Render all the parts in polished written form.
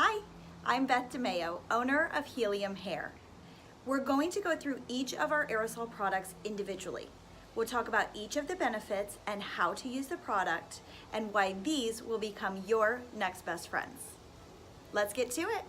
Hi, I'm Beth DeMayo, owner of Healium Hair. We're going to go through each of our aerosol products individually. We'll talk about each of the benefits and how to use the product and why these will become your next best friends. Let's get to it.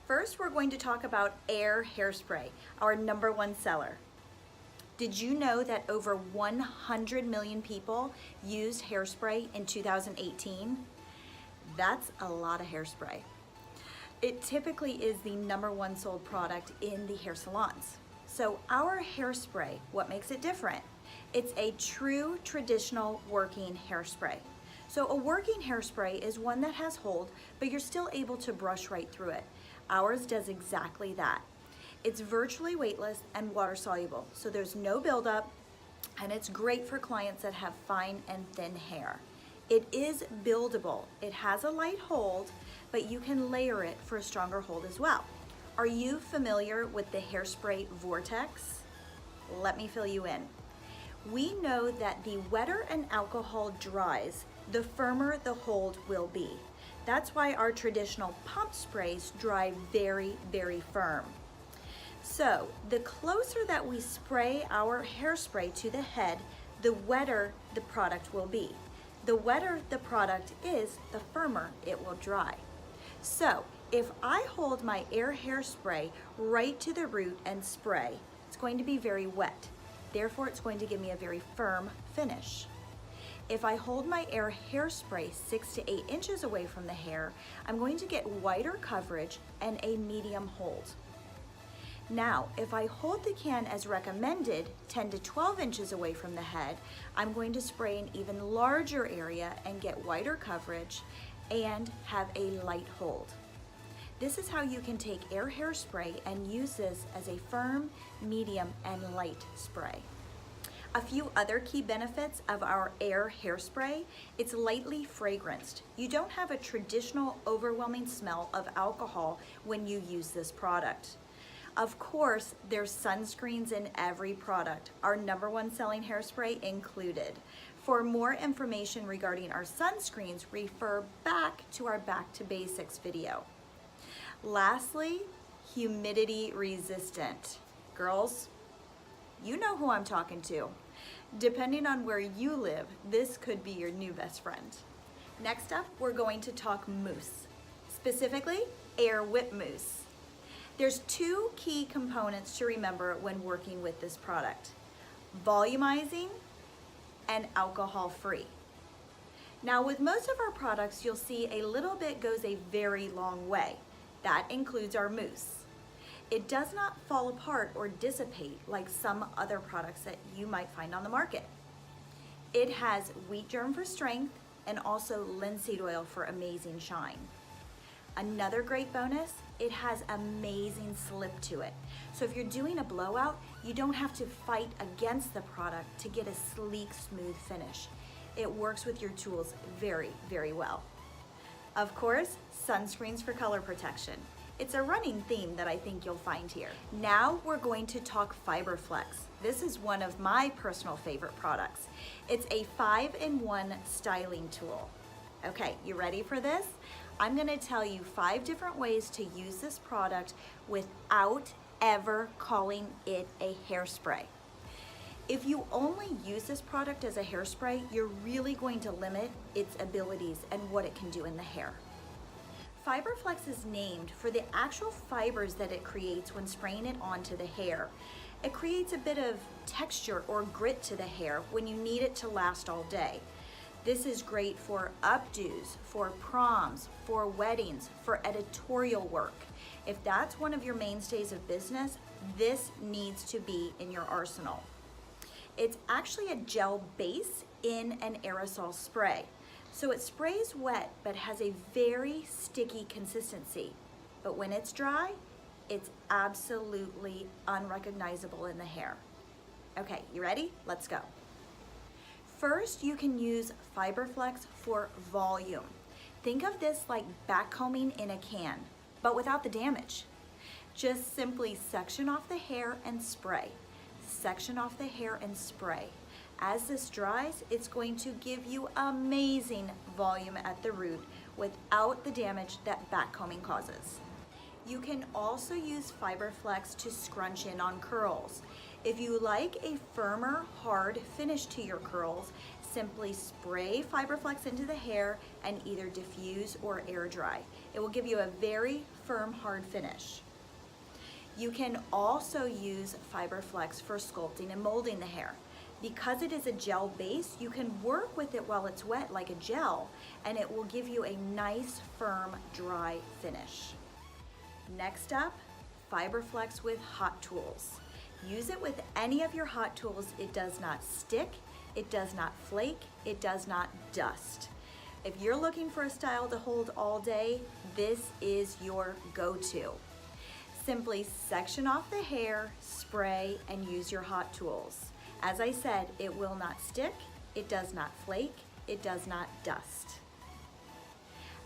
First, we're going to talk about Air Hairspray, our #1 seller. Did you know that over 100 million people used hairspray in 2018? That's a lot of hairspray. It typically is the #1 sold product in the hair salons. So our hairspray, what makes it different? It's a true traditional working hairspray. So a working hairspray is one that has hold, but you're still able to brush right through it. Ours does exactly that. It's virtually weightless and water soluble, so there's no buildup, and it's great for clients that have fine and thin hair. It is buildable. It has a light hold, but you can layer it for a stronger hold as well. Are you familiar with the hairspray vortex? Let me fill you in. We know that the wetter an alcohol dries, the firmer the hold will be. That's why our traditional pump sprays dry very, very firm. So the closer that we spray our hairspray to the head, the wetter the product will be. The wetter the product is, the firmer it will dry. So if I hold my Air Hairspray right to the root and spray, it's going to be very wet. Therefore, it's going to give me a very firm finish. If I hold my Air Hairspray 6 to 8 inches away from the hair, I'm going to get wider coverage and a medium hold. Now, if I hold the can as recommended, 10 to 12 inches away from the head, I'm going to spray an even larger area and get wider coverage and have a light hold. This is how you can take Air Hairspray and use this as a firm, medium, and light spray. A few other key benefits of our Air Hairspray: it's lightly fragranced. You don't have a traditional overwhelming smell of alcohol when you use this product. Of course, there's sunscreens in every product, our #1 selling hairspray included. For more information regarding our sunscreens, refer back to our Back to Basics video. Lastly, humidity resistant. Girls, you know who I'm talking to. Depending on where you live, this could be your new best friend. Next up, we're going to talk mousse, specifically Air Whip Mousse. There's two key components to remember when working with this product: volumizing and alcohol-free. Now, with most of our products, you'll see a little bit goes a very long way. That includes our mousse. It does not fall apart or dissipate like some other products that you might find on the market. It has wheat germ for strength and also linseed oil for amazing shine. Another great bonus, it has amazing slip to it. So if you're doing a blowout, you don't have to fight against the product to get a sleek, smooth finish. It works with your tools very, very well. Of course, sunscreens for color protection. It's a running theme that I think you'll find here. Now we're going to talk FiberFlex. This is one of my personal favorite products. It's a 5-in-1 styling tool. Okay, you ready for this? I'm gonna tell you 5 different ways to use this product without ever calling it a hairspray. If you only use this product as a hairspray, you're really going to limit its abilities and what it can do in the hair. FiberFlex is named for the actual fibers that it creates when spraying it onto the hair. It creates a bit of texture or grit to the hair when you need it to last all day. This is great for updos, for proms, for weddings, for editorial work. If that's one of your mainstays of business, this needs to be in your arsenal. It's actually a gel base in an aerosol spray. So it sprays wet but has a very sticky consistency. But when it's dry, it's absolutely unrecognizable in the hair. Okay, you ready? Let's go. First, you can use FiberFlex for volume. Think of this like backcombing in a can, but without the damage. Just simply section off the hair and spray. Section off the hair and spray. As this dries, it's going to give you amazing volume at the root without the damage that backcombing causes. You can also use FiberFlex to scrunch in on curls. If you like a firmer, hard finish to your curls, simply spray FiberFlex into the hair and either diffuse or air dry. It will give you a very firm, hard finish. You can also use FiberFlex for sculpting and molding the hair. Because it is a gel base, you can work with it while it's wet like a gel, and it will give you a nice, firm, dry finish. Next up, FiberFlex with hot tools. Use it with any of your hot tools. It does not stick, it does not flake, it does not dust. If you're looking for a style to hold all day, this is your go-to. Simply section off the hair, spray, and use your hot tools. As I said, it will not stick, it does not flake, it does not dust.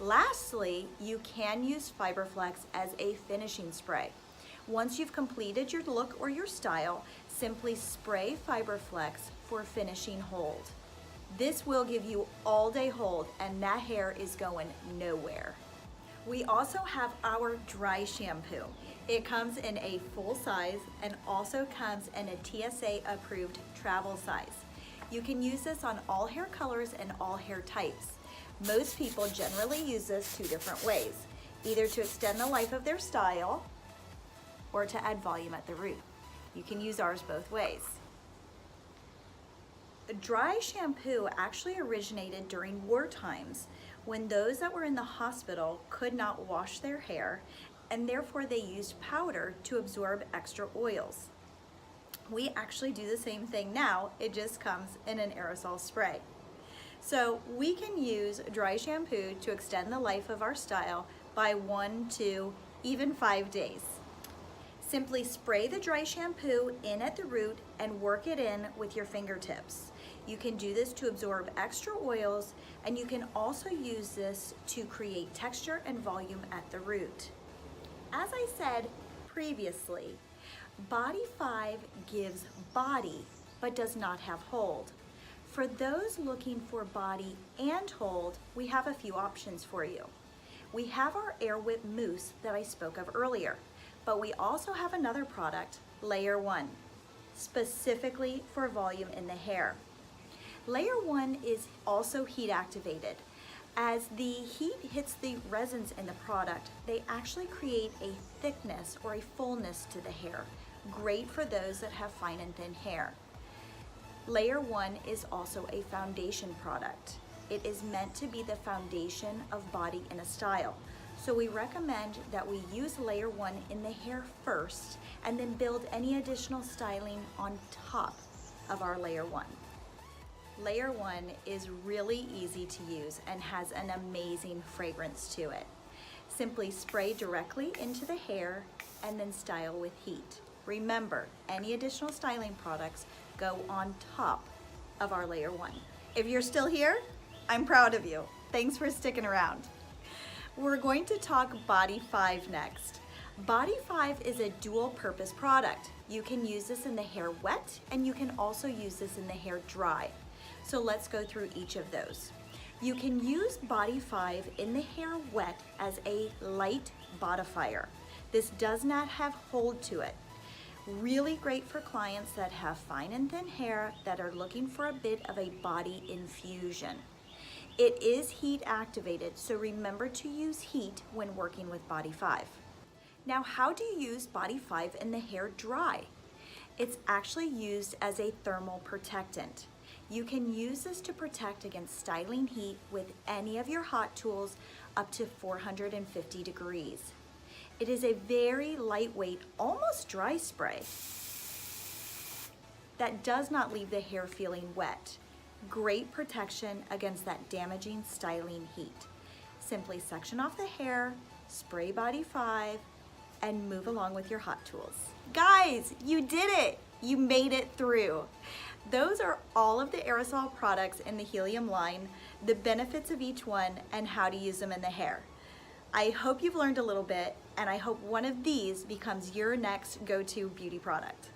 Lastly, you can use FiberFlex as a finishing spray. Once you've completed your look or your style, simply spray FiberFlex for finishing hold. This will give you all day hold, and that hair is going nowhere. We also have our dry shampoo. It comes in a full size and also comes in a TSA approved travel size. You can use this on all hair colors and all hair types. Most people generally use this two different ways, either to extend the life of their style or to add volume at the root. You can use ours both ways. Dry shampoo actually originated during war times when those that were in the hospital could not wash their hair, and therefore they used powder to absorb extra oils. We actually do the same thing now, it just comes in an aerosol spray. So we can use dry shampoo to extend the life of our style by 1, 2, even 5 days. Simply spray the dry shampoo in at the root and work it in with your fingertips. You can do this to absorb extra oils, and you can also use this to create texture and volume at the root. As I said previously, Body 5 gives body but does not have hold. For those looking for body and hold, we have a few options for you. We have our Air Whip Mousse that I spoke of earlier, but we also have another product, Layer 1, specifically for volume in the hair. Layer 1 is also heat activated. As the heat hits the resins in the product, they actually create a thickness or a fullness to the hair, great for those that have fine and thin hair. Layer 1 is also a foundation product. It is meant to be the foundation of body in a style. So we recommend that we use Layer 1 in the hair first and then build any additional styling on top of our Layer 1. Layer 1 is really easy to use and has an amazing fragrance to it. Simply spray directly into the hair and then style with heat. Remember, any additional styling products go on top of our Layer 1. If you're still here, I'm proud of you. Thanks for sticking around. We're going to talk Body 5 next. Body 5 is a dual purpose product. You can use this in the hair wet, and you can also use this in the hair dry. So let's go through each of those. You can use Body 5 in the hair wet as a light bodifier. This does not have hold to it. Really great for clients that have fine and thin hair that are looking for a bit of a body infusion. It is heat activated, so remember to use heat when working with Body 5. Now, how do you use Body 5 in the hair dry? It's actually used as a thermal protectant. You can use this to protect against styling heat with any of your hot tools up to 450 degrees. It is a very lightweight, almost dry spray that does not leave the hair feeling wet. Great protection against that damaging styling heat. Simply section off the hair, spray Body 5, and move along with your hot tools. Guys, you did it! You made it through. Those are all of the aerosol products in the Healium line, the benefits of each one, and how to use them in the hair. I hope you've learned a little bit, and I hope one of these becomes your next go-to beauty product.